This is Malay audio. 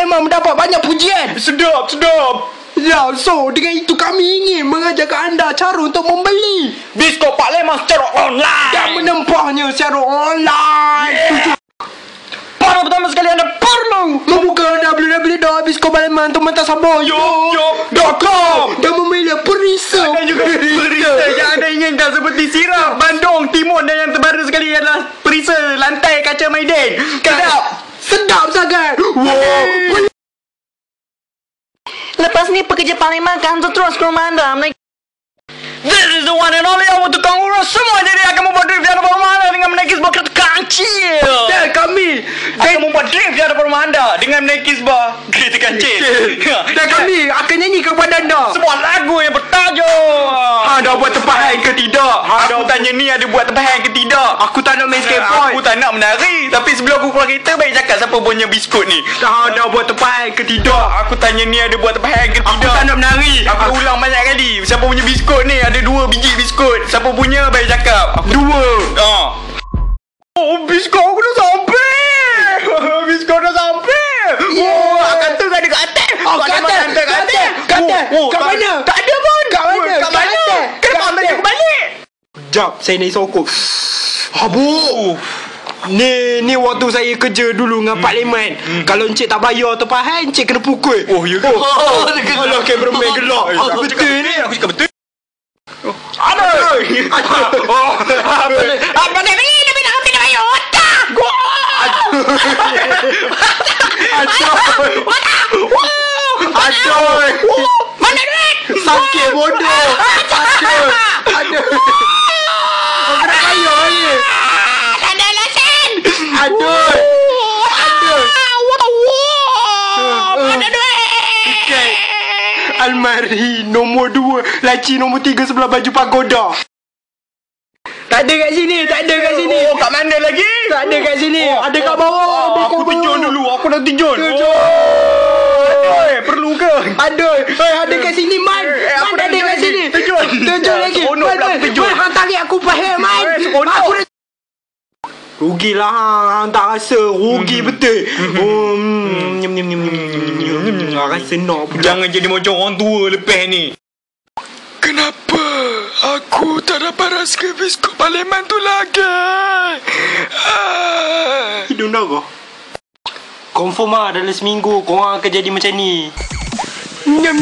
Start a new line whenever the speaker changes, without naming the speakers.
Palembang mendapat banyak pujian.
Sedap.
Ya, so dengan itu kami ingin mengajak anda cara untuk membeli
Biskop Palembang secara online
dan menempahnya secara online.
Para pertama sekali anda perlu
membuka www.biskopaleman.com dan memilih perisa
dan juga perisa yang anda inginkan seperti sirap, bandung, timun dan yang terbaru sekali adalah perisa lantai kaca Maiden.
Sedap sangat. Wow.
Lepas ni pekerja Palembang akan terus ke rumah anda.
This is the one and only awak tukang urus semua. Jadi akan membuat drift di hadapan rumah anda dengan menaiki sebuah kereta kancil.
Dan kami
akan membuat drift di hadapan rumah anda dengan menaiki sebuah kereta kancil.
Dan kami akan nyanyi kepada anda
sebuah lagu yang bertajuk
anda buat tempahan ke tidak?
Aku tanya ni ada buat tempahan ke tidak?
Aku tak nak main skateboard.
Aku tak nak menari. Tapi sebelum aku keluar kereta, baik cakap siapa punya biskut ni.
Anda buat tempahan ke tidak?
Aku tanya ni ada buat tempahan ke tidak?
Aku tak nak menari.
Aku ulang banyak kali. Siapa punya biskut ni? Ada 2 biji biskut. Siapa punya baik cakap?
2.
Oh, biskut aku dah sampai. Biskut dah sampai. Oh, kata tak ada kat atas.
Kat mana?
Tak ada pun.
Kat mana?
Kenapa anda aku balik?
Jap, saya nak sokong. Habuk. Ni waktu saya kerja dulu dengan Pak Leman. Kalau encik tak bayar tempahan, encik kena pukul.
Oh, ya ke?
Alah, kameraman gelak.
Betul ni. Aku cakap betul.
Aduh.
Apa ni? Tapi nak ambil bayar otak.
Aduh.
Mana duit?
Sakit bodoh. Aduh. Kau kena bayar ni.
Tak ada lesen.
Aduh.
Mana duit?
Okay. Almari nombor 2, laci nombor 3 sebelah baju pagoda. Tak ada kat sini.
Oh, kat mana lagi?
Tak ada kat sini. Ada kat bawah.
Aku tijun dulu. Aku nak tijun. Perlu ke?
Aduh. Ada kat sini, Man. Man ada kat sini. Tijun lagi. Man, hang tarik aku pahal, Man. Aku dah rugilah hang tak rasa. Rugi betul. Rasa nak pula.
Jangan jadi macam orang tua lepas ni.
Kenapa aku tak dapat rasa biskut Palembang tu lagi?
Hidung darah. Confirm lah dalam seminggu korang akan jadi macam ni. Nyam